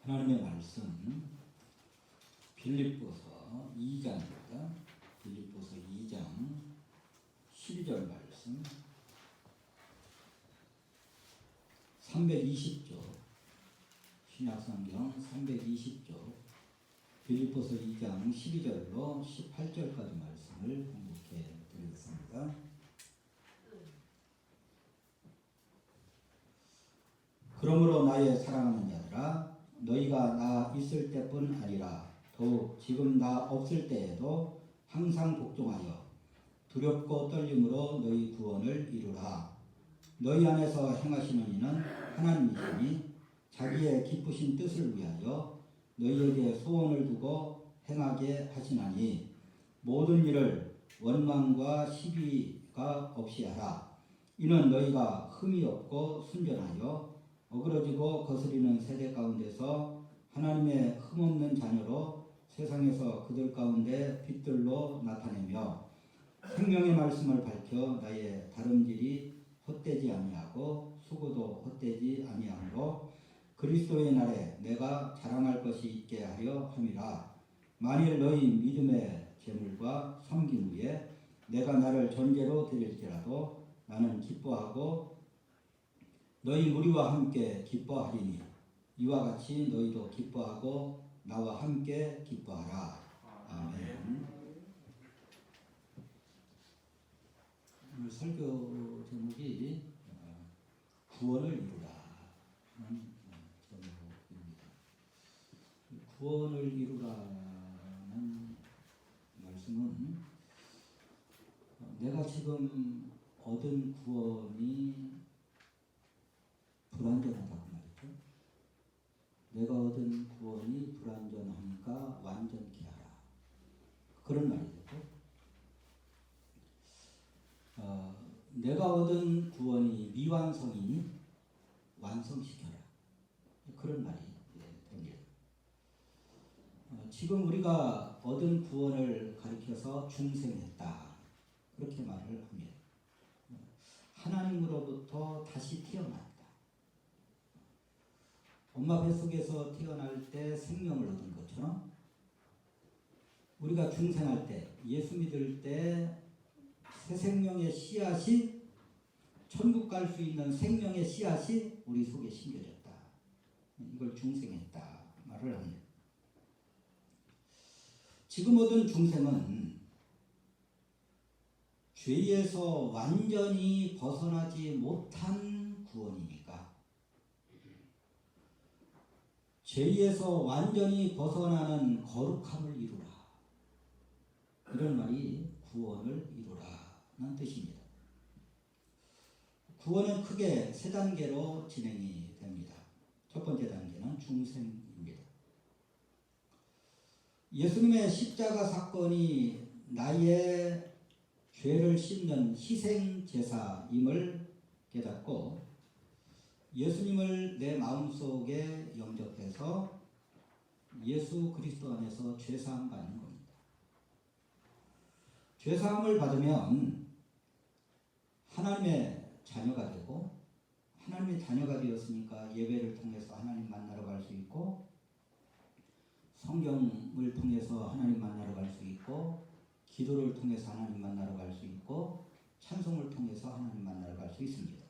하나님의 말씀 빌립보서 2장입니다. 빌립보서 2장 12절 말씀 320조 신약성경 320조 빌립보서 2장 12절로 18절까지 말씀을 공독해 드리겠습니다. 그러므로 나의 사랑하는 자들아 너희가 나 있을 때뿐 아니라 더욱 지금 나 없을 때에도 항상 복종하여 두렵고 떨림으로 너희 구원을 이루라. 너희 안에서 행하시는 이는 하나님이시니 자기의 기쁘신 뜻을 위하여 너희에게 소원을 두고 행하게 하시나니 모든 일을 원망과 시비가 없이 하라. 이는 너희가 흠이 없고 순전하여 어그러지고 거스리는 세대 가운데서 하나님의 흠없는 자녀로 세상에서 그들 가운데 빛들로 나타내며 생명의 말씀을 밝혀 나의 다름질이 헛되지 아니하고 수고도 헛되지 아니하므로 그리스도의 날에 내가 자랑할 것이 있게 하려 함이라. 만일 너희 믿음의 재물과 섬김 위에 내가 나를 전제로 드릴지라도 나는 기뻐하고 너희 무리와 함께 기뻐하리니 이와 같이 너희도 기뻐하고 나와 함께 기뻐하라. 아멘. 오늘 설교 제목이 구원을 이루라는 제목입니다. 구원을 이루라는 말씀은 내가 지금 얻은 구원이 불완전하다고 말이죠. 내가 얻은 구원이 불완전하니까 완전케 하라. 그런 말이죠. 내가 얻은 구원이 미완성이니 완성시켜라. 그런 말이 됩니다. 지금 우리가 얻은 구원을 가리켜서 중생했다. 그렇게 말을 합니다. 하나님으로부터 다시 태어났다. 엄마 뱃속에서 태어날 때 생명을 얻은 것처럼 우리가 중생할 때 예수 믿을 때 새 생명의 씨앗이 천국 갈 수 있는 생명의 씨앗이 우리 속에 심겨졌다. 이걸 중생했다 말을 합니다. 지금 얻은 중생은 죄에서 완전히 벗어나지 못한 구원이니까 죄에서 완전히 벗어나는 거룩함을 이루라. 이런 말이 구원을 이루라는 뜻입니다. 구원은 크게 세 단계로 진행이 됩니다. 첫 번째 단계는 중생입니다. 예수님의 십자가 사건이 나의 죄를 씻는 희생제사임을 깨닫고 예수님을 내 마음속에 영접해서 예수 그리스도 안에서 죄사함 받는 겁니다. 죄사함을 받으면 하나님의 자녀가 되고 하나님의 자녀가 되었으니까 예배를 통해서 하나님 만나러 갈 수 있고 성경을 통해서 하나님 만나러 갈 수 있고 기도를 통해서 하나님 만나러 갈 수 있고 찬송을 통해서 하나님 만나러 갈 수 있습니다.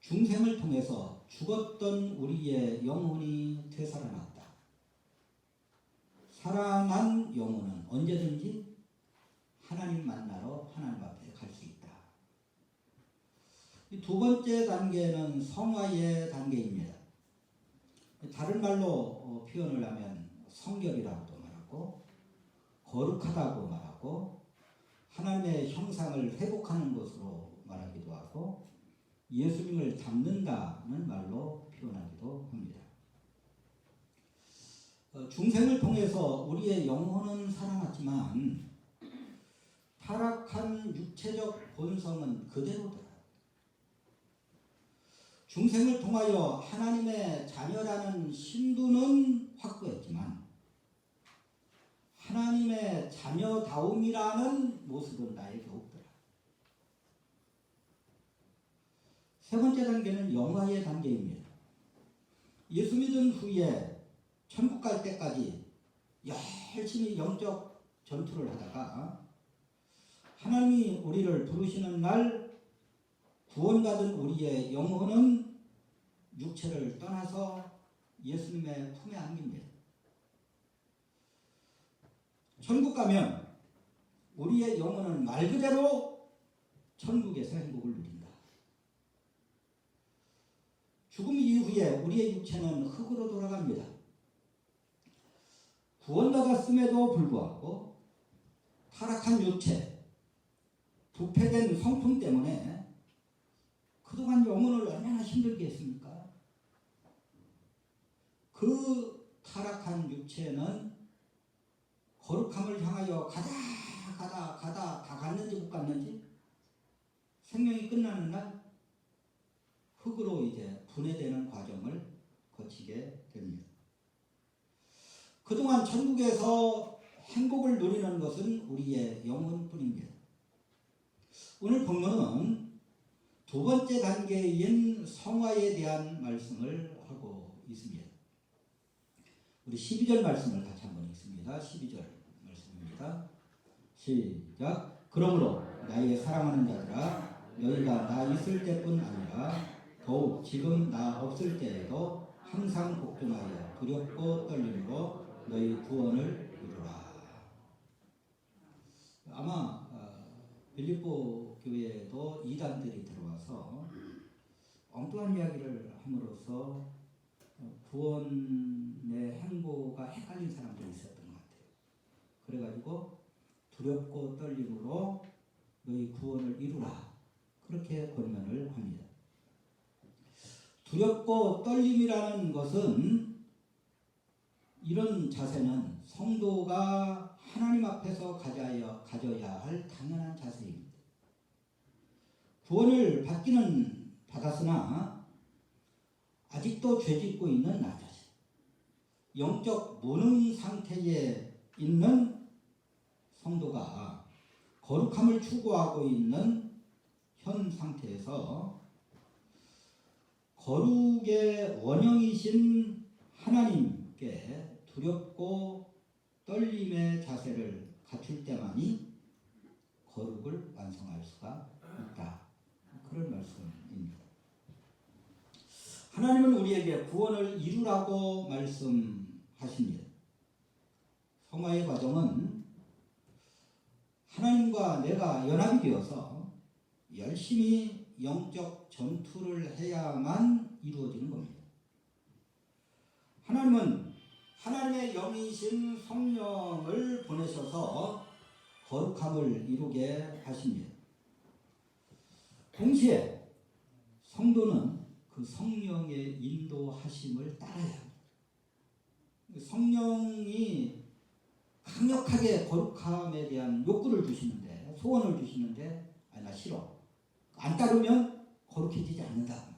중생을 통해서 죽었던 우리의 영혼이 되살아났다. 살아난 영혼은 언제든지 하나님 만나러 하나님 앞에 갈 수 있다. 두 번째 단계는 성화의 단계입니다. 다른 말로 표현을 하면 성결이라고도 말하고 거룩하다고 말하고 하나님의 형상을 회복하는 것으로 말하기도 하고 예수님을 닮는다는 말로 표현하기도 합니다. 중생을 통해서 우리의 영혼은 살아났지만 타락한 육체적 본성은 그대로더라. 중생을 통하여 하나님의 자녀라는 신분은 확보했지만 하나님의 자녀다움이라는 모습은 나에게 없더라. 세 번째 단계는 영화의 단계입니다. 예수 믿은 후에 천국 갈 때까지 열심히 영적 전투를 하다가 하나님이 우리를 부르시는 날 구원받은 우리의 영혼은 육체를 떠나서 예수님의 품에 안깁니다. 천국 가면 우리의 영혼은 말 그대로 천국에서 행복을 누린다. 죽음 이후에 우리의 육체는 흙으로 돌아갑니다. 구원받았음에도 불구하고 타락한 육체, 부패된 성품 때문에 그동안 영혼을 얼마나 힘들게 했습니까? 그 타락한 육체는 거룩함을 향하여 가다 다 갔는지 못 갔는지 생명이 끝나는 날 흙으로 이제 분해되는 과정을 거치게 됩니다. 그동안 천국에서 행복을 누리는 것은 우리의 영혼뿐입니다. 오늘 본문은 두 번째 단계인 성화에 대한 말씀을 하고 있습니다. 우리 12절 말씀을 같이 한번 읽습니다. 12절 말씀입니다. 시작. 그러므로 나의 사랑하는 자들아, 너희가 나 있을 때뿐 아니라 더욱 지금 나 없을 때에도 항상 복종하여 두렵고 떨림으로 너희 구원을 이루라. 아마 빌립보 교회에도 이단들이 들어와서 엉뚱한 이야기를 함으로써 구원의 행보가 헷갈린 사람들이 있었던 것 같아요. 그래가지고 두렵고 떨림으로 너희 구원을 이루라, 그렇게 권면을 합니다. 두렵고 떨림이라는 것은, 이런 자세는 성도가 하나님 앞에서 가져야 할 당연한 자세입니다. 구원을 받기는 받았으나 아직도 죄짓고 있는 나 자신, 영적 무능 상태에 있는 성도가 거룩함을 추구하고 있는 현 상태에서 거룩의 원형이신 하나님께 두렵고 떨림의 자세를 갖출 때만이 거룩을 완성할 수가 있다. 그런 말씀입니다. 하나님은 우리에게 구원을 이루라고 말씀하십니다. 성화의 과정은 하나님과 내가 연합이 되어서 열심히 영적 전투를 해야만 이루어지는 겁니다. 하나님은 하나님의 영이신 성령을 보내셔서 거룩함을 이루게 하십니다. 동시에 성도는 그 성령의 인도하심을 따라야 합니다. 성령이 강력하게 거룩함에 대한 욕구를 주시는데, 소원을 주시는데, 아니 나 싫어, 안 따르면 거룩해지지 않는다.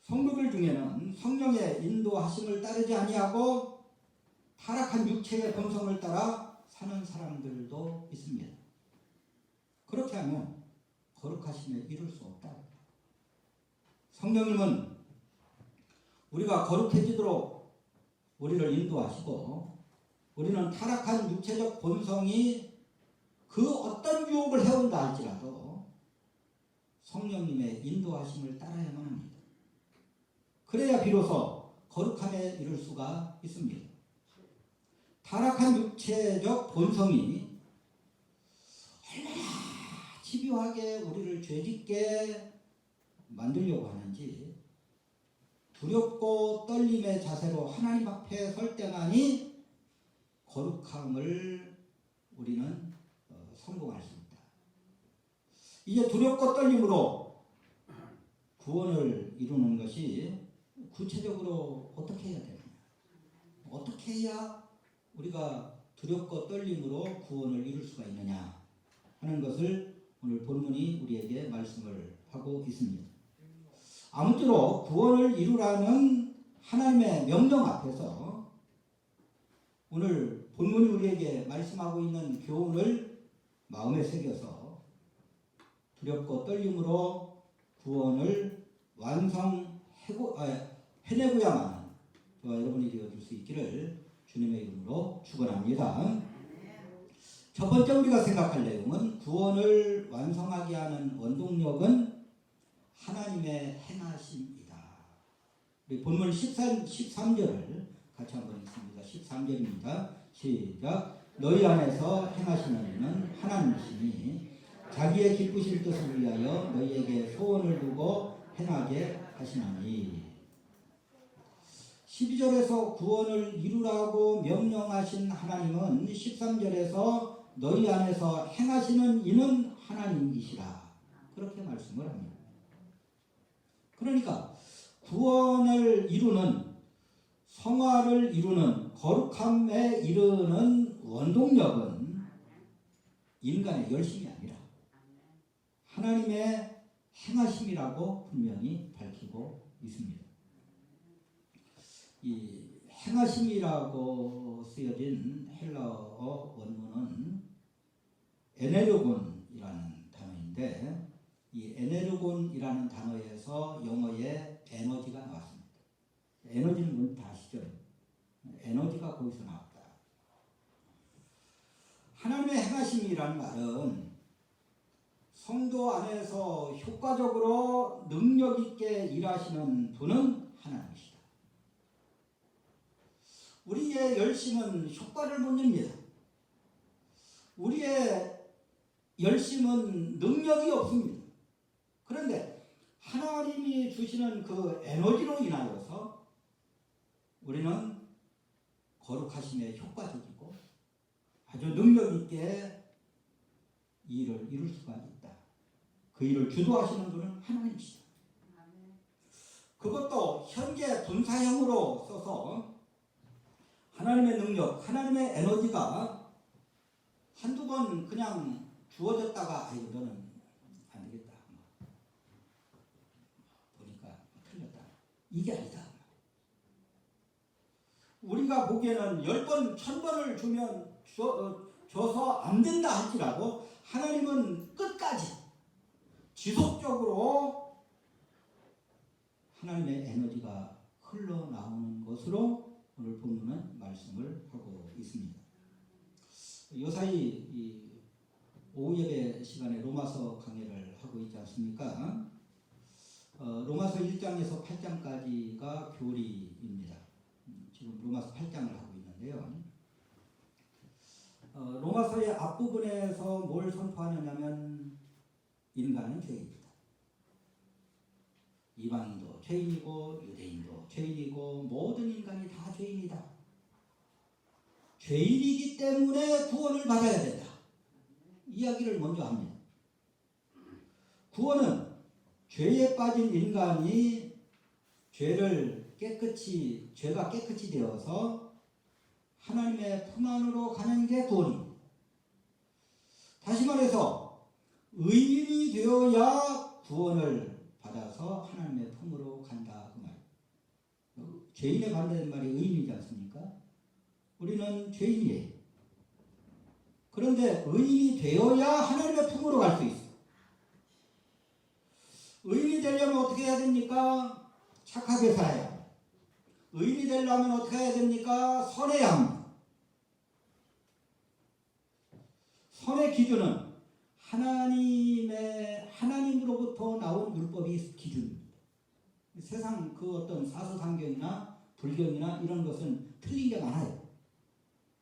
성도들 중에는 성령의 인도하심을 따르지 아니하고 타락한 육체의 본성을 따라 사는 사람들도 있습니다. 그렇게 하면 거룩하심에 이룰 수 없다. 성령님은 우리가 거룩해지도록 우리를 인도하시고, 우리는 타락한 육체적 본성이 그 어떤 유혹을 해온다 할지라도 성령님의 인도하심을 따라야만 합니다. 그래야 비로소 거룩함에 이를 수가 있습니다. 타락한 육체적 본성이 얼마나 집요하게 우리를 죄짓게 만들려고 하는지, 두렵고 떨림의 자세로 하나님 앞에 설 때만이 거룩함을 우리는 성공할 수 있다. 이제 두렵고 떨림으로 구원을 이루는 것이 구체적으로 어떻게 해야 되느냐, 어떻게 해야 우리가 두렵고 떨림으로 구원을 이룰 수가 있느냐 하는 것을 오늘 본문이 우리에게 말씀을 하고 있습니다. 아무쪼록 구원을 이루라는 하나님의 명령 앞에서 오늘 본문이 우리에게 말씀하고 있는 교훈을 마음에 새겨서 두렵고 떨림으로 구원을 완성해 해내고야만 저와 여러분이 되어줄 수 있기를 주님의 이름으로 축원합니다. 첫 번째 우리가 생각할 내용은 구원을 완성하게 하는 원동력은 하나님의 행하심이다. 우리 본문 13절을 같이 한번 읽습니다. 13절입니다. 시작. 너희 안에서 행하시는 이는 하나님이시니 자기의 기쁘실 뜻을 위하여 너희에게 소원을 두고 행하게 하시나니. 12절에서 구원을 이루라고 명령하신 하나님은 13절에서 너희 안에서 행하시는 이는 하나님이시라. 그렇게 말씀을 합니다. 그러니까 구원을 이루는, 성화를 이루는, 거룩함에 이르는 원동력은 인간의 열심이 아니라 하나님의 행하심이라고 분명히 밝히고 있습니다. 이 행하심이라고 쓰여진 헬라어 원문은 에네르곤이라는 단어인데, 이 에네르곤이라는 단어에서 영어의 에너지가 나왔습니다. 에너지는 뭔지 다 아시죠? 에너지가 거기서 나왔다. 하나님의 행하심이라는 말은 성도 안에서 효과적으로 능력 있게 일하시는 분은 하나님이시다. 우리의 열심은 효과를 못 냅니다. 우리의 열심은 능력이 없습니다. 그런데 하나님이 주시는 그 에너지로 인하여서 우리는 거룩하심에 효과적이고 아주 능력 있게 일을 이룰 수가 있다. 그 일을 주도하시는 분은 하나님이시다. 그것도 현재 분사형으로 써서 하나님의 능력, 하나님의 에너지가 한두 번 그냥 주어졌다가 아이고 너는 안 되겠다. 보니까 틀렸다. 이게 아니다. 우리가 보기에는 10번, 1000번을 줘서 안 된다 할지라도 하나님은 끝까지 지속적으로 하나님의 에너지가 흘러나오는 것으로 오늘 본문은 말씀을 하고 있습니다. 요사이 이 오후 예배 시간에 로마서 강의를 하고 있지 않습니까? 로마서 1장에서 8장까지가 교리입니다. 지금 로마서 8장을 하고 있는데요. 로마서의 앞부분에서 뭘 선포하느냐면 인간은 죄인이다. 이방인도 죄인이고 유대인도 죄인이고 모든 인간이 다 죄인이다. 죄인이기 때문에 구원을 받아야 된다. 이야기를 먼저 합니다. 구원은 죄에 빠진 인간이 죄가 깨끗이 되어서 하나님의 품 안으로 가는 게 구원입니다. 다시 말해서 의인이 되어야 구원을 받아서 하나님의 품으로 간다 그 말. 죄인의 반대된 말이 의인이지 않습니까? 우리는 죄인이에요. 그런데 의인이 되어야 하나님의 품으로 갈 수 있어요. 의인이 되려면 어떻게 해야 됩니까? 착하게 살아야 합니다. 의인이 되려면 어떻게 해야 됩니까? 선해야 합니다. 선의 기준은 하나님으로부터 나온 율법이 기준입니다. 세상 그 어떤 사서상경이나 불경이나 이런 것은 틀린 게 많아요.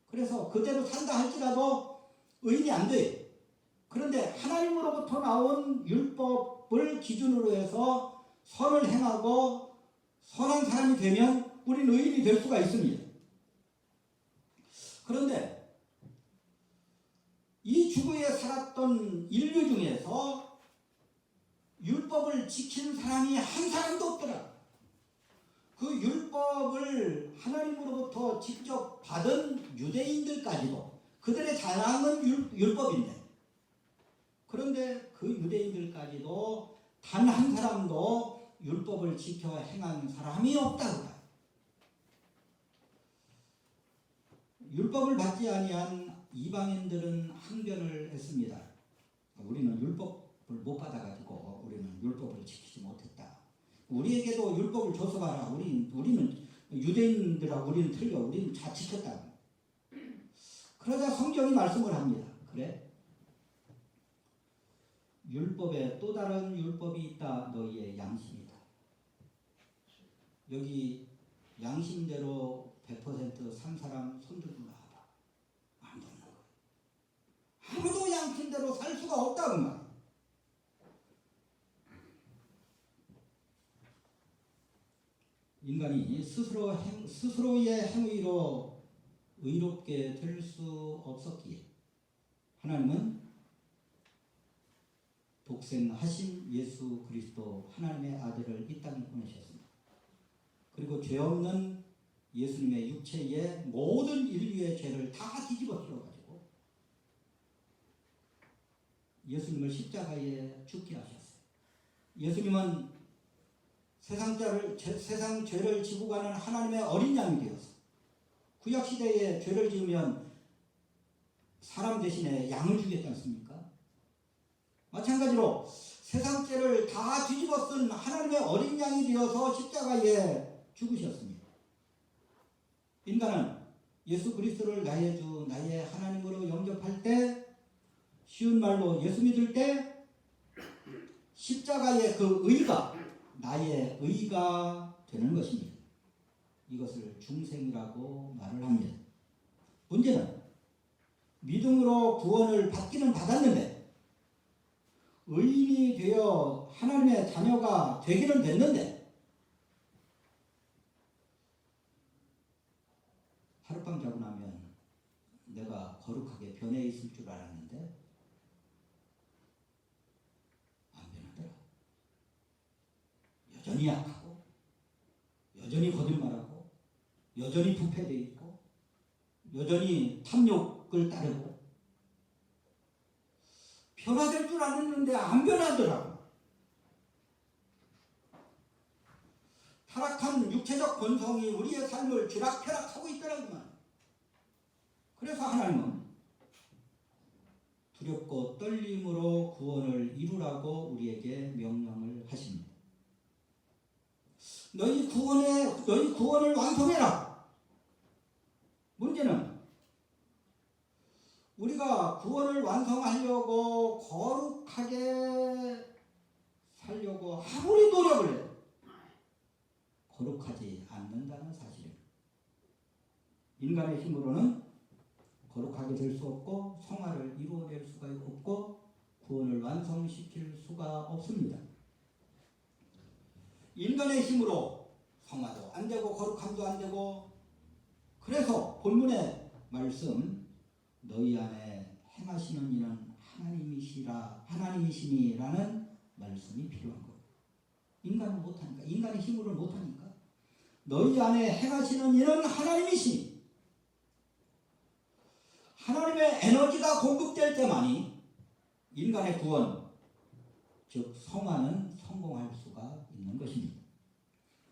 그래서 그대로 산다 할지라도 의인이 안 돼요. 그런데 하나님으로부터 나온 율법을 기준으로 해서 선을 행하고 선한 사람이 되면 우리는 의인이 될 수가 있습니다. 그런데 이 주부에 살았던 인류 중에서 율법을 지킨 사람이 한 사람도 없더라. 그 율법을 하나님으로부터 직접 받은 유대인들까지도 그들의 자랑은 율법인데, 그런데 그 유대인들까지도 단 한 사람도 율법을 지켜 행한 사람이 없다고. 율법을 받지 아니한 이방인들은 항변을 했습니다. 우리는 율법을 못 받아가지고 우리는 율법을 지키지 못했다. 우리에게도 율법을 줘서 봐라. 우리는 유대인들하고 우리는 틀려. 우리는 다 지켰다. 그러자 성경이 말씀을 합니다. 그래? 율법에 또 다른 율법이 있다. 너희의 양심이다. 여기 양심대로 100% 산 사람 손 들고 나와봐. 아무도 없는 거야. 아무도 양심대로 살 수가 없다고 말이야. 인간이 스스로의 행위로 의롭게 될 수 없었기에 하나님은 독생하신 예수 그리스도 하나님의 아들을 이 땅에 보내셨습니다. 그리고 죄 없는 예수님의 육체에 모든 인류의 죄를 다 뒤집어 씌워가지고 예수님을 십자가에 죽게 하셨어요. 예수님은 세상 죄를 지고 가는 하나님의 어린 양이 되어서 구약시대에 죄를 지으면 사람 대신에 양을 주겠지 않습니까? 마찬가지로 세상 죄를 다 뒤집어 쓴 하나님의 어린 양이 되어서 십자가에 죽으셨습니다. 인간은 예수 그리스도를 나의 주, 나의 하나님으로 영접할 때, 쉬운 말로 예수 믿을 때 십자가의 그 의가 나의 의가 되는 것입니다. 이것을 중생이라고 말을 합니다. 문제는 믿음으로 구원을 받기는 받았는데 의인이 되어 하나님의 자녀가 되기는 됐는데 하룻밤 자고 나면 내가 거룩하게 변해 있을 줄 알았는데 안 변하더라. 여전히 약하고 여전히 거짓말하고 여전히 부패되어 있고 여전히 탐욕을 따르고 변화될 줄 알았는데 안 변하더라고. 타락한 육체적 본성이 우리의 삶을 쥐락펴락하고 있더라고만. 그래서 하나님은 두렵고 떨림으로 구원을 이루라고 우리에게 명령을 하십니다. 너희 구원을 완성해라. 문제는 우리가 구원을 완성하려고 거룩하게 살려고 아무리 노력을 해도 거룩하지 않는다는 사실입니다. 인간의 힘으로는 거룩하게 될 수 없고 성화를 이루어낼 수가 없고 구원을 완성시킬 수가 없습니다. 인간의 힘으로 성화도 안 되고 거룩함도 안 되고, 그래서 본문의 말씀 너희 안에 행하시는 이는 하나님이시니라는 말씀이 필요한 거예요. 인간은 못하니까, 인간의 힘으로는 못하니까 너희 안에 행하시는 이는 하나님이시니, 하나님의 에너지가 공급될 때만이 인간의 구원, 즉 성화는 성공할 수가 있는 것입니다.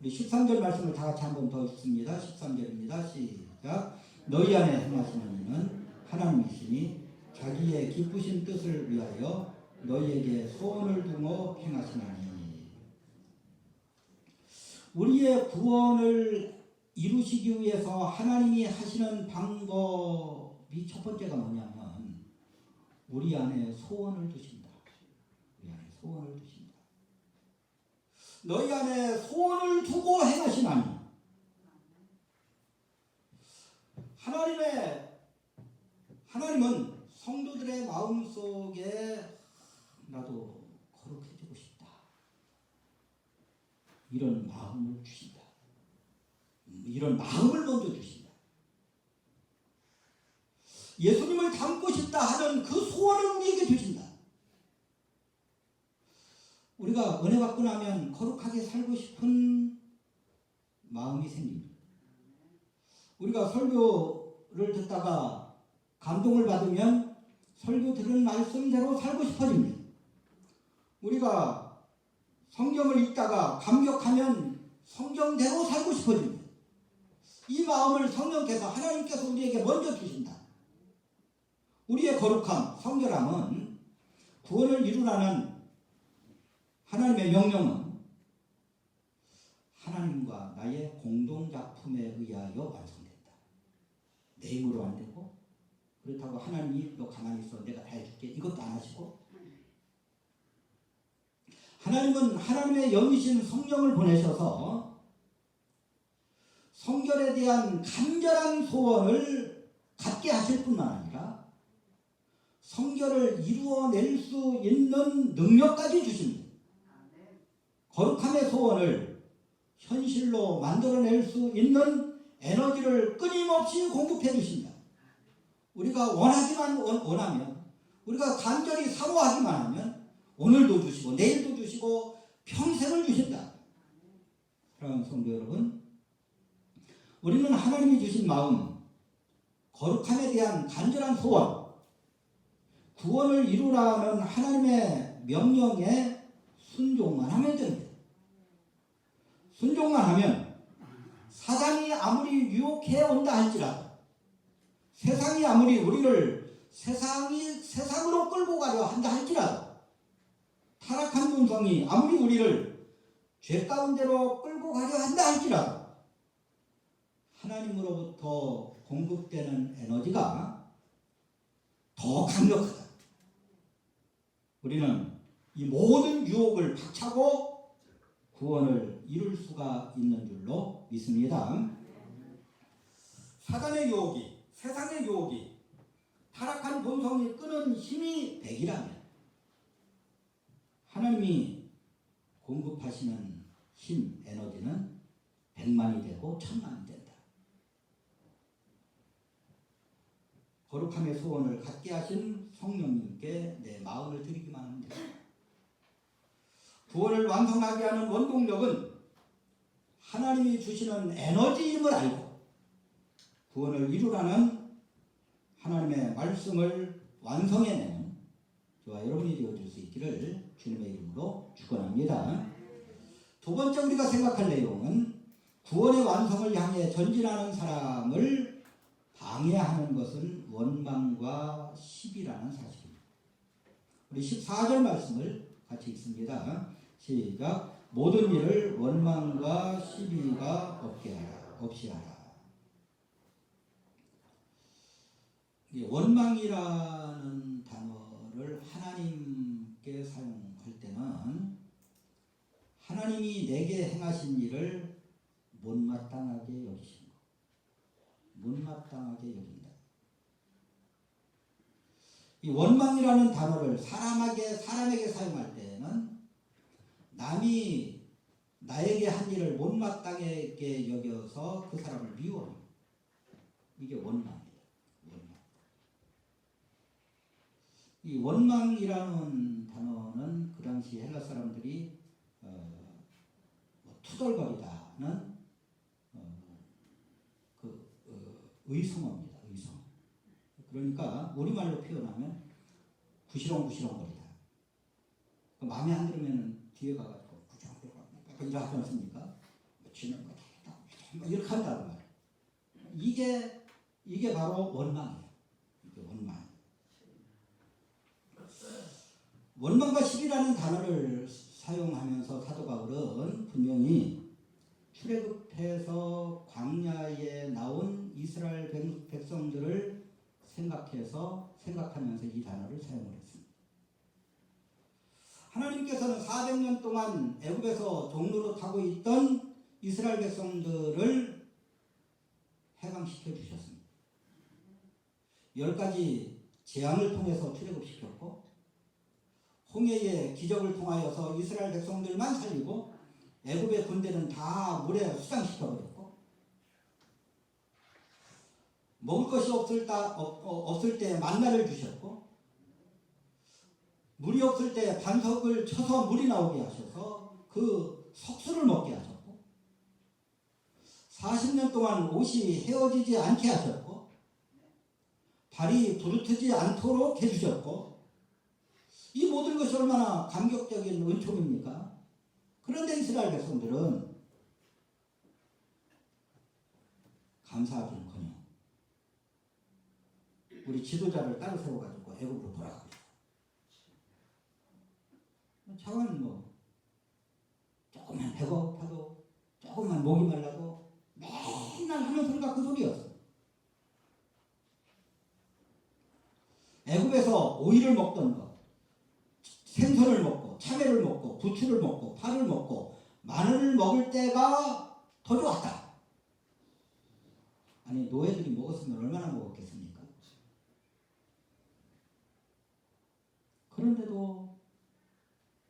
우리 13절 말씀을 다 같이 한 번 더 읽습니다. 13절입니다. 시작. 너희 안에 행하시는 이는 하나님이시니 자기의 기쁘신 뜻을 위하여 너희에게 소원을 두고 행하시나니. 우리의 구원을 이루시기 위해서 하나님이 하시는 방법이 첫 번째가 뭐냐면 우리 안에 소원을 두신다. 우리 안에 소원을 두신다. 너희 안에 소원을 두고 행하시나니. 하나님은 성도들의 마음속에 나도 거룩해지고 싶다, 이런 마음을 주신다. 이런 마음을 먼저 주신다. 예수님을 닮고 싶다 하는 그 소원을 우리에게 주신다. 우리가 은혜 받고 나면 거룩하게 살고 싶은 마음이 생깁니다. 우리가 설교를 듣다가 감동을 받으면 설교 들은 말씀대로 살고 싶어집니다. 우리가 성경을 읽다가 감격하면 성경대로 살고 싶어집니다. 이 마음을 성령께서, 하나님께서 우리에게 먼저 주신다. 우리의 거룩함, 성결함은 구원을 이루라는 하나님의 명령은 하나님과 나의 공동작품에 의하여 완성된다. 내 힘으로 안 되고, 그렇다고 하나님이 너 가만히 있어 내가 다 해줄게 이것도 안 하시고, 하나님은 하나님의 영이신 성령을 보내셔서 성결에 대한 간절한 소원을 갖게 하실 뿐만 아니라 성결을 이루어낼 수 있는 능력까지 주십니다. 거룩함의 소원을 현실로 만들어낼 수 있는 에너지를 끊임없이 공급해 주신다. 우리가 원하면, 우리가 간절히 사모하기만 하면 오늘도 주시고 내일도 주시고 평생을 주신다. 사랑하는 성도 여러분, 우리는 하나님이 주신 마음, 거룩함에 대한 간절한 소원, 구원을 이루라는 하나님의 명령에 순종만 하면 됩니다. 순종만 하면 사단이 아무리 유혹해 온다 할지라도, 세상이 아무리 우리를 세상으로 끌고 가려 한다 할지라도, 타락한 본성이 아무리 우리를 죄 가운데로 끌고 가려 한다 할지라도 하나님으로부터 공급되는 에너지가 더 강력하다. 우리는 이 모든 유혹을 박차고 구원을 이룰 수가 있는 줄로 믿습니다. 사단의 유혹이, 세상의 유혹이 타락한 본성이 끄는 힘이 100이라면 하나님이 공급하시는 힘, 에너지는 100만이 되고 1000만이 된다. 거룩함의 소원을 갖게 하신 성령님께 내 마음을 드리기만 하면 됩니다. 구원을 완성하게 하는 원동력은 하나님이 주시는 에너지임을 알고 구원을 이루라는 하나님의 말씀을 완성해내는 저와 여러분이 되어줄 수 있기를 주님의 이름으로 축원합니다. 두 번째 우리가 생각할 내용은 구원의 완성을 향해 전진하는 사람을 방해하는 것은 원망과 시비라는 사실입니다. 우리 14절 말씀을 같이 읽습니다. 시작. 모든 일을 원망과 시비가 없이 하라. 원망이라는 단어를 하나님께 사용할 때는 하나님이 내게 행하신 일을 못마땅하게 여기신 것, 못마땅하게 여긴다. 이 원망이라는 단어를 사람에게 사용할 때는 남이 나에게 한 일을 못마땅하게 여겨서 그 사람을 미워합니다. 이게 원망이에요. 이 원망이라는 단어는 그 당시 헬라 사람들이 투덜거리다는 의성어입니다. 의성. 그러니까 우리말로 표현하면 구시렁구시렁거리다. 마음에 안 들으면 뒤에 가가지고 구시렁구시렁 이렇게 하지 않습니까? 지는 거다 이렇게 한다는 말이에요. 이게 바로 원망이에요. 이게 원망. 원망과 시비라는 단어를 사용하면서 사도 바울은 분명히 출애굽해서 광야에 나온 이스라엘 백성들을 생각하면서 이 단어를 사용을 했습니다. 하나님께서는 400년 동안 애굽에서 종로로 타고 있던 이스라엘 백성들을 해방시켜 주셨습니다. 10가지 재앙을 통해서 출애굽시켰고 홍해의 기적을 통하여서 이스라엘 백성들만 살리고 애굽의 군대는 다 물에 수장시켜버렸고 먹을 것이 없을 때 만나를 주셨고 물이 없을 때 반석을 쳐서 물이 나오게 하셔서 그 석수를 먹게 하셨고 40년 동안 옷이 헤어지지 않게 하셨고 발이 부르트지 않도록 해주셨고 이 모든 것이 얼마나 감격적인 은총입니까? 그런데 이스라엘 백성들은 감사하기는커녕 우리 지도자를 따로 세워가지고 애굽으로 돌아가고 있어요. 차원 조금만 배고파도 조금 조금만 목이 말라도 맨날 하는 소리가 그 소리였어. 애굽에서 오이를 먹던 거, 생선을 먹고 참외를 먹고 부추를 먹고 파를 먹고 마늘을 먹을 때가 더 좋았다. 아니 노예들이 먹었으면 얼마나 먹었겠습니까? 그런데도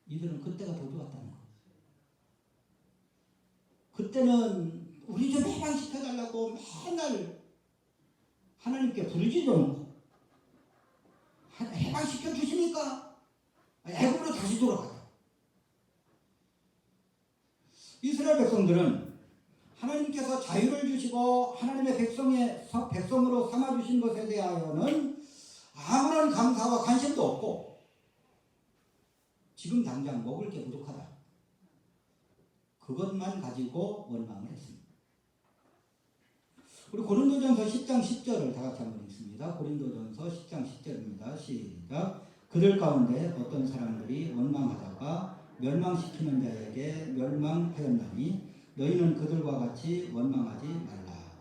이들은 그때가 더 좋았다는 거. 그때는 우리 좀 해방시켜달라고 맨날 하나님께 부르지도 않고 해방시켜 주시니까 애굽으로 다시 돌아가자. 이스라엘 백성들은 하나님께서 자유를 주시고 하나님의 백성으로 삼아주신 것에 대하여는 아무런 감사와 관심도 없고 지금 당장 먹을 게 부족하다. 그것만 가지고 원망을 했습니다. 우리 고린도전서 10장 10절을 다 같이 한번 읽습니다. 고린도전서 10장 10절입니다. 시작. 그들 가운데 어떤 사람들이 원망하다가 멸망시키는 자에게 멸망하였나니 너희는 그들과 같이 원망하지 말라.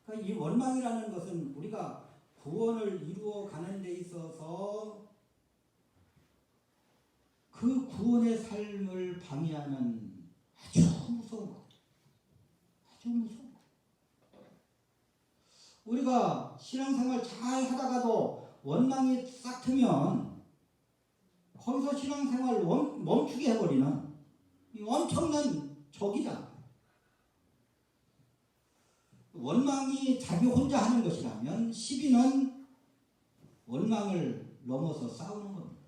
그러니까 이 원망이라는 것은 우리가 구원을 이루어 가는 데 있어서 그 구원의 삶을 방해하는 아주 무서운 것. 아주 무서운 것. 우리가 신앙생활 잘 하다가도 원망이 싹 트면 거기서 신앙생활 멈추게 해버리는 이 엄청난 적이다. 원망이 자기 혼자 하는 것이라면 시비는 원망을 넘어서 싸우는 겁니다.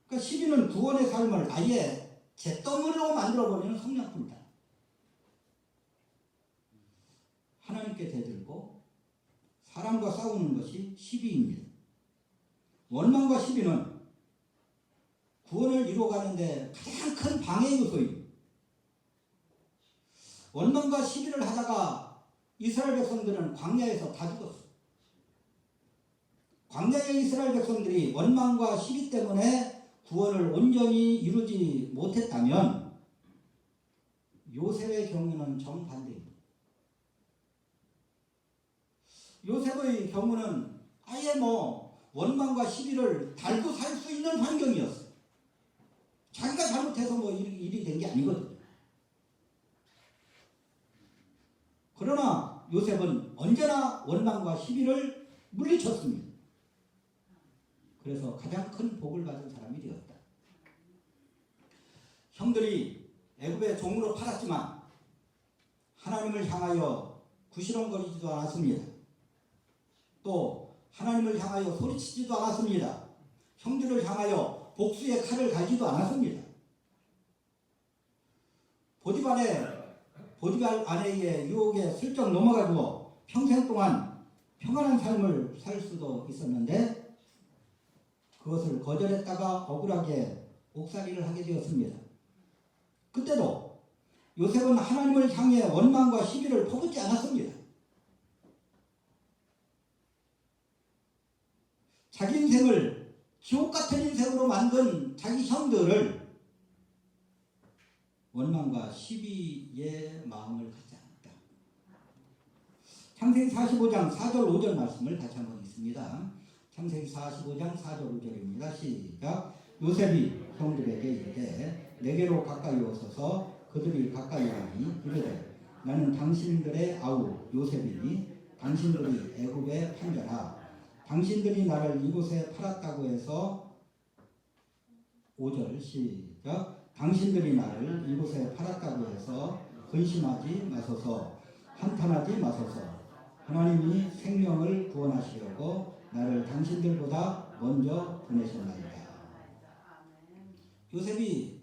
그러니까 시비는 구원의 삶을 아예 잿더미로 만들어버리는 성냥불이다. 하나님께 대들고 사람과 싸우는 것이 시비입니다. 원망과 시비는 구원을 이루어가는데 가장 큰 방해 요소입니다. 원망과 시비를 하다가 이스라엘 백성들은 광야에서 다 죽었어요. 광야의 이스라엘 백성들이 원망과 시비 때문에 구원을 온전히 이루지 못했다면 요셉의 경우는 정반대입니다. 요셉의 경우는 아예 원망과 시비를 달고 살 수 있는 환경이었어요. 자기가 잘못해서 일이 된 게 아니거든요. 그러나 요셉은 언제나 원망과 시비를 물리쳤습니다. 그래서 가장 큰 복을 받은 사람이 되었다. 형들이 애굽의 종으로 팔았지만 하나님을 향하여 구시렁거리지도 않았습니다. 또 하나님을 향하여 소리치지도 않았습니다. 형들을 향하여 복수의 칼을 갈지도 않았습니다. 보디발 아내의 유혹에 슬쩍 넘어가지고 평생 동안 평안한 삶을 살 수도 있었는데 그것을 거절했다가 억울하게 옥살이를 하게 되었습니다. 그때도 요셉은 하나님을 향해 원망과 시비를 퍼붓지 않았습니다. 자기 인생을 지옥 같은 인생으로 만든 자기 형들을 원망과 시비의 마음을 갖지 않았다. 창세기 45장 4절 5절 말씀을 같이 한번 읽습니다. 창세기 45장 4절 5절입니다. 시작. 요셉이 형들에게 이르되 내게로 가까이 오소서. 그들이 가까이 오니 이르되 나는 당신들의 아우 요셉이니 당신들이 애굽에 판자라. 당신들이 나를 이곳에 팔았다고 해서 5절 시작. 당신들이 나를 이곳에 팔았다고 해서 근심하지 마소서. 한탄하지 마소서. 하나님이 생명을 구원하시려고 나를 당신들보다 먼저 보내셨나이다. 요셉이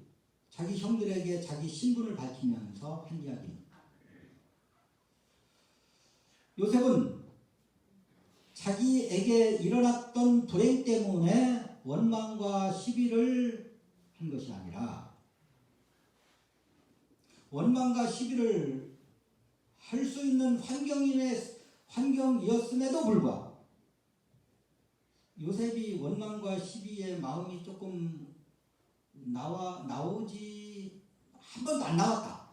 자기 형들에게 자기 신분을 밝히면서 한 이야기입니다. 요셉은 자기에게 일어났던 불행 때문에 원망과 시비를 한 것이 아니라 원망과 시비를 할 수 있는 환경이었음에도 불구하고 요셉이 원망과 시비의 마음이 조금 나오지 한 번도 안 나왔다.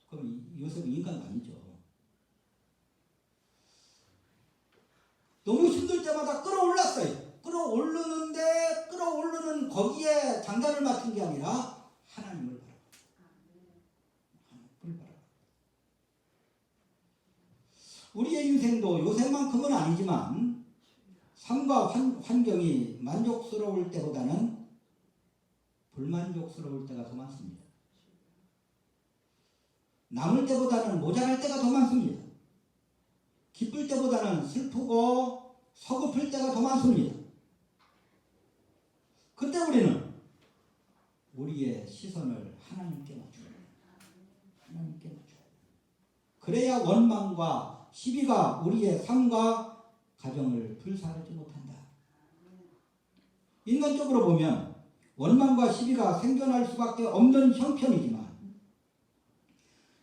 그럼 요셉은 인간도 아니죠. 너무 힘들 때마다 끌어올랐어요. 끌어오르는데 끌어오르는 거기에 장단을 맞춘 게 아니라 하나님을 바라봐. 하나님을 바라봐. 우리의 인생도 요셉만큼은 아니지만 삶과 환경이 만족스러울 때보다는 불만족스러울 때가 더 많습니다. 남을 때보다는 모자랄 때가 더 많습니다. 기쁠 때보다는 슬프고 서글플 때가 더 많습니다. 그때 우리는 우리의 시선을 하나님께 맞춰야 돼요. 하나님께 맞춰야 돼요. 그래야 원망과 시비가 우리의 삶과 가정을 불사르지 못한다. 인간적으로 보면 원망과 시비가 생겨날 수밖에 없는 형편이지만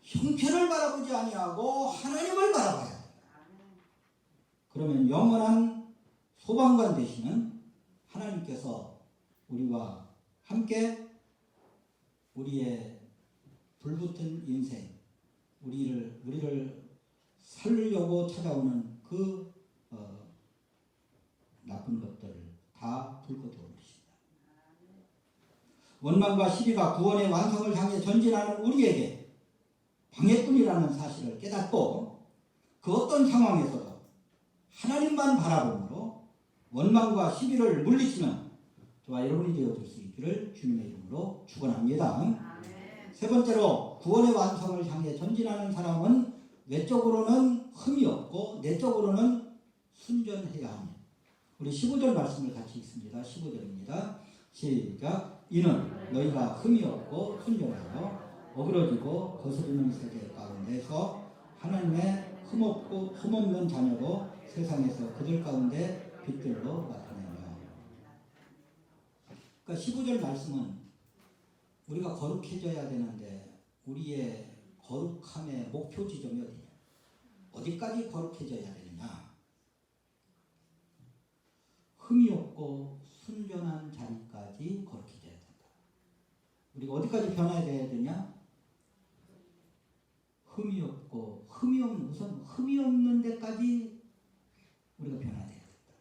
형편을 바라보지 아니하고 하나님을 바라봐야 합니다. 그러면 영원한 소방관 되시는 하나님께서 우리와 함께 우리의 불붙은 인생, 우리를 살리려고 찾아오는 그 나쁜 것들을 다 불 꺼두어 버리십니다. 원망과 시비가 구원의 완성을 향해 전진하는 우리에게 방해꾼이라는 사실을 깨닫고 그 어떤 상황에서도 하나님만 바라봄으로 원망과 시비를 물리치는 저와 여러분이 되어줄 수 있기를 주님의 이름으로 축원합니다. 세 번째로 구원의 완성을 향해 전진하는 사람은 외적으로는 흠이 없고 내적으로는 순전해야 합니다. 우리 15절 말씀을 같이 읽습니다. 15절입니다. 시작. 이는 너희가 흠이 없고 순전하여 어그러지고 거스르는 세계 가운데서 하나님의 흠없는 자녀로 세상에서 그들 가운데 빛들로 나타내며. 그러니까 15절 말씀은 우리가 거룩해져야 되는데 우리의 거룩함의 목표 지점이 어디냐? 어디까지 거룩해져야 되느냐? 흠이 없고 순전한 자리까지 거룩해져야 된다. 우리가 어디까지 변화해야 되냐? 흠이 없는 데까지 우리가 변화해야 된다.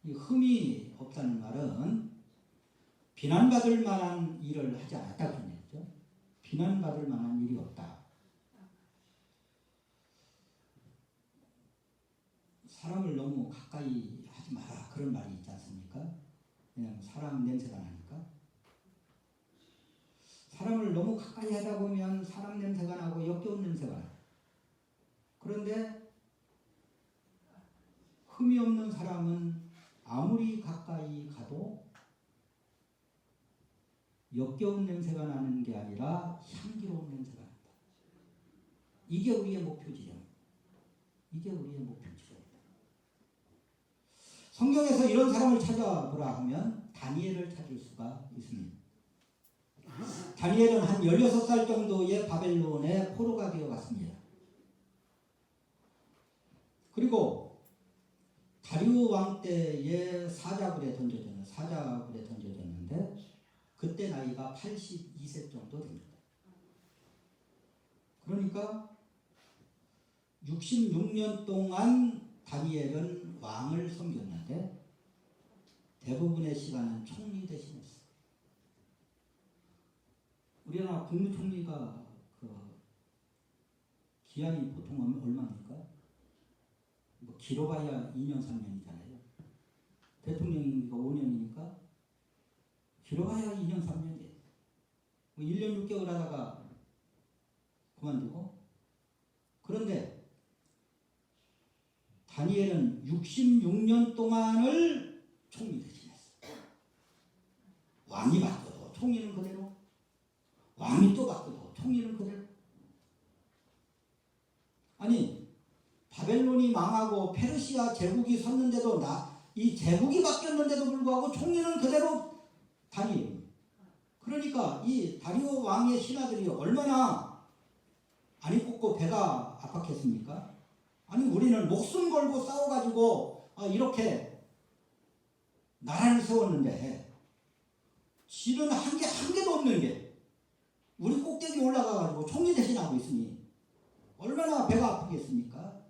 이 흠이 없다는 말은 비난받을 만한 일을 하지 않았다는 얘기죠. 비난받을 만한 일이 없다. 사람을 너무 가까이 하지 마라 그런 말이 있지 않습니까? 왜냐하면 사람 냄새가 나니까. 사람을 너무 가까이 하다 보면 사람 냄새가 나고 역겨운 냄새가 나요. 그런데 흠이 없는 사람은 아무리 가까이 가도 역겨운 냄새가 나는 게 아니라 향기로운 냄새가 난다. 이게 우리의 목표지점. 이게 우리의 목표지점이다. 성경에서 이런 사람을 찾아보라 하면 다니엘을 찾을 수가 있습니다. 다니엘은 한 16살 정도의 바벨론의 포로가 되어갔습니다. 그리고 다리오 왕 때에 사자굴에 던져졌는데 그때 나이가 82세 정도 됩니다. 그러니까 66년 동안 다니엘은 왕을 섬겼는데 대부분의 시간은 총리 대신했어요. 우리나라 국무총리가 기한이 보통 얼마입니까? 뭐 길어봐야 2년 3년이잖아요. 대통령이니까 5년이니까 길어봐야 2년 3년이에요. 뭐 1년 6개월 하다가 그만두고. 그런데 다니엘은 66년 동안을 총리 대신했어요. 왕이 바뀌어도 총리는 그대로, 왕이 또 바뀌어도 총리는 그대로. 아니 바벨론이 망하고 페르시아 제국이 섰는데도 이 제국이 바뀌었는데도 불구하고 총리는 그대로 다니엘. 그러니까 이 다리오 왕의 신하들이 얼마나 안이 꽂고 배가 압박했습니까? 아니 우리는 목숨 걸고 싸워가지고 이렇게 나라를 세웠는데 실은 한 개도 없는 게 우리 꼭대기 올라가가지고 총리 대신하고 있으니 얼마나 배가 아프겠습니까?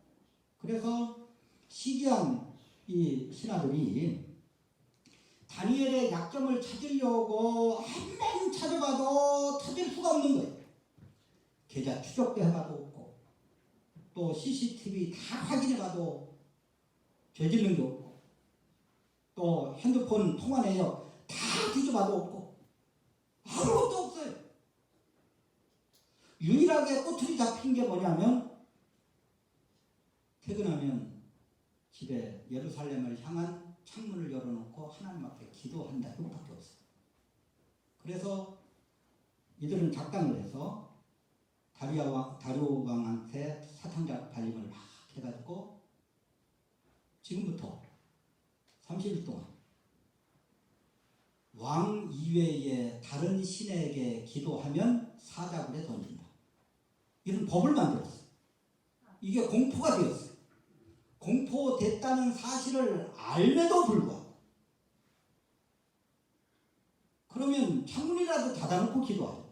그래서 시기한 이 신하들이 다니엘의 약점을 찾으려고 한번 찾아봐도 찾을 수가 없는 거예요. 계좌 추적도 해봐도 없고 또 CCTV 다 확인해봐도 죄짓는 게 없고 또 핸드폰 통화 내역 다 뒤져봐도 없고 아무것도 없어요. 유일하게 꼬투리 잡힌 게 뭐냐면 퇴근하면 집에 예루살렘을 향한 창문을 열어놓고 하나님 앞에 기도한다. 이거밖에 없어요. 그래서 이들은 작당을 해서 다리오 왕한테 사탕자 발림을 막 해가지고 지금부터 30일 동안 왕 이외의 다른 신에게 기도하면 사자굴에 던진다. 이런 법을 만들었어요. 이게 공포가 되었어요. 공포됐다는 사실을 알매도 불구하고 그러면 창문이라도 닫아놓고 기도하겠지.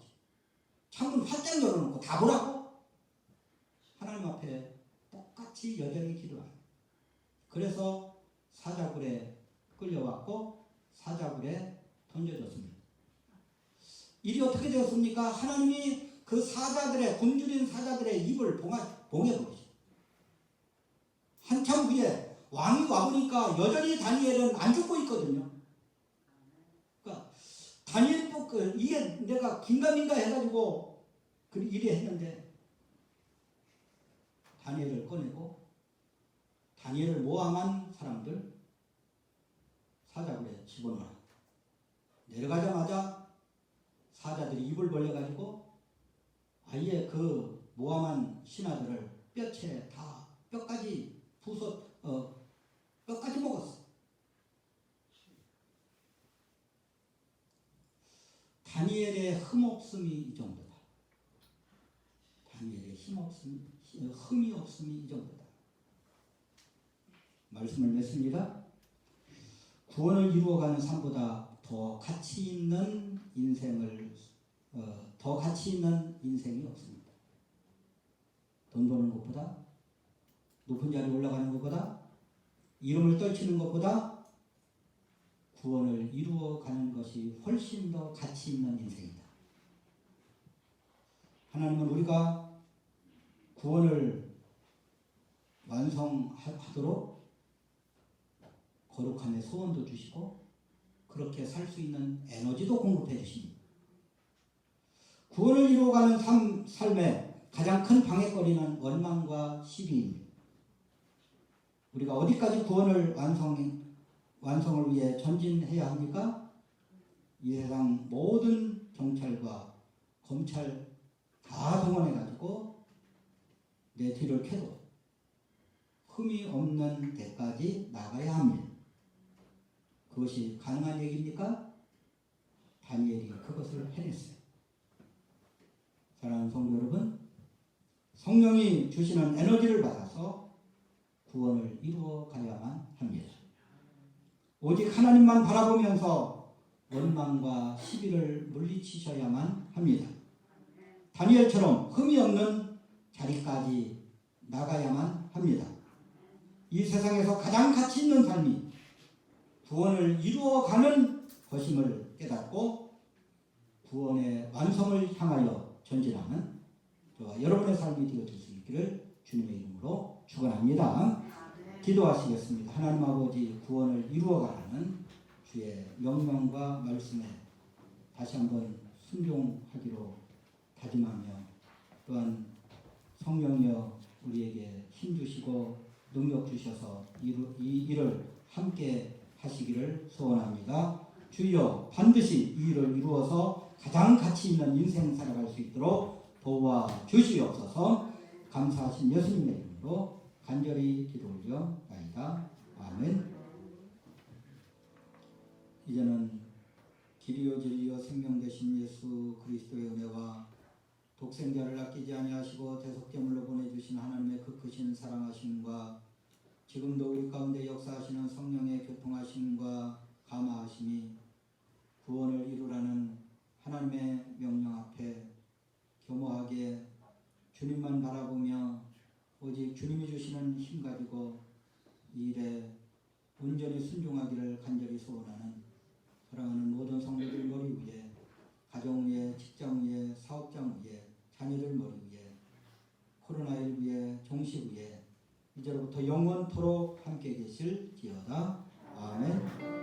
창문 활짝 열어놓고 다 보라고? 하나님 앞에 똑같이 여전히 기도하는. 그래서 사자굴에 끌려왔고 사자굴에 던져졌습니다. 일이 어떻게 되었습니까? 하나님이 그 사자들의 굶주린 사자들의 입을 봉해버리죠. 한참 후에 왕이 와보니까 여전히 다니엘은 안 죽고 있거든요. 그러니까 다니엘 이게 내가 긴가민가 해가지고 이래 했는데 다니엘을 꺼내고 다니엘을 모함한 사람들 사자굴에 집어넣어라. 내려가자마자 사자들이 입을 벌려가지고 아예 그 모함한 신하들을 뼈채 다 뼈까지 뼈까지 먹었어. 다니엘의 흠없음이 이 정도다. 다니엘의 흠이 없음이 이 정도다. 말씀을 맺습니다. 구원을 이루어가는 삶보다 더 가치 있는 인생이 없습니다. 돈 버는 것보다 높은 자리에 올라가는 것보다 이름을 떨치는 것보다 구원을 이루어가는 것이 훨씬 더 가치 있는 인생이다. 하나님은 우리가 구원을 완성하도록 거룩함의 소원도 주시고 그렇게 살 수 있는 에너지도 공급해 주십니다. 구원을 이루어가는 삶의 가장 큰 방해거리는 원망과 시비입니다. 우리가 어디까지 구원을 완성을 위해 전진해야 합니까? 이 세상 모든 경찰과 검찰 다 동원해가지고 내 뒤를 캐도 흠이 없는 데까지 나가야 합니다. 그것이 가능한 얘기입니까? 다니엘이 그것을 해냈어요. 사랑하는 성도 여러분, 성령이 주시는 에너지를 받아서 구원을 이루어 가야만 합니다. 오직 하나님만 바라보면서 원망과 시비를 물리치셔야만 합니다. 다니엘처럼 흠이 없는 자리까지 나가야만 합니다. 이 세상에서 가장 가치 있는 삶이 구원을 이루어가는 것임을 깨닫고 구원의 완성을 향하여 전진하는 저와 여러분의 삶이 되어질 수 있기를 주님의 이름으로 축원합니다. 기도하시겠습니다. 하나님 아버지, 구원을 이루어가라는 주의 명령과 말씀에 다시 한번 순종하기로 다짐하며 또한 성령이여 우리에게 힘 주시고 능력 주셔서 이 일을 함께 하시기를 소원합니다. 주여 반드시 이 일을 이루어서 가장 가치 있는 인생 살아갈 수 있도록 도와주시옵소서. 감사하신 예수님의 이름으로 간절히 기도 올려나이다. 아멘. 이제는 길이요 진리요 생명 되신 예수 그리스도의 은혜와 독생자를 아끼지 아니하시고 대속제물로 보내주신 하나님의 그 크신 사랑하심과 지금도 우리 가운데 역사하시는 성령의 교통하심과 감화하심이 구원을 이루라는 하나님의 명령 앞에 겸허하게 주님만 바라보며 오직 주님이 주시는 힘 가지고 이 일에 온전히 순종하기를 간절히 소원하는 사랑하는 모든 성도들 머리 위에, 가정 위에, 직장 위에, 사업장 위에, 자녀들 머리 위에, 코로나19 위에, 종식 위에 이제로부터 영원토록 함께 계실지어다. 아멘.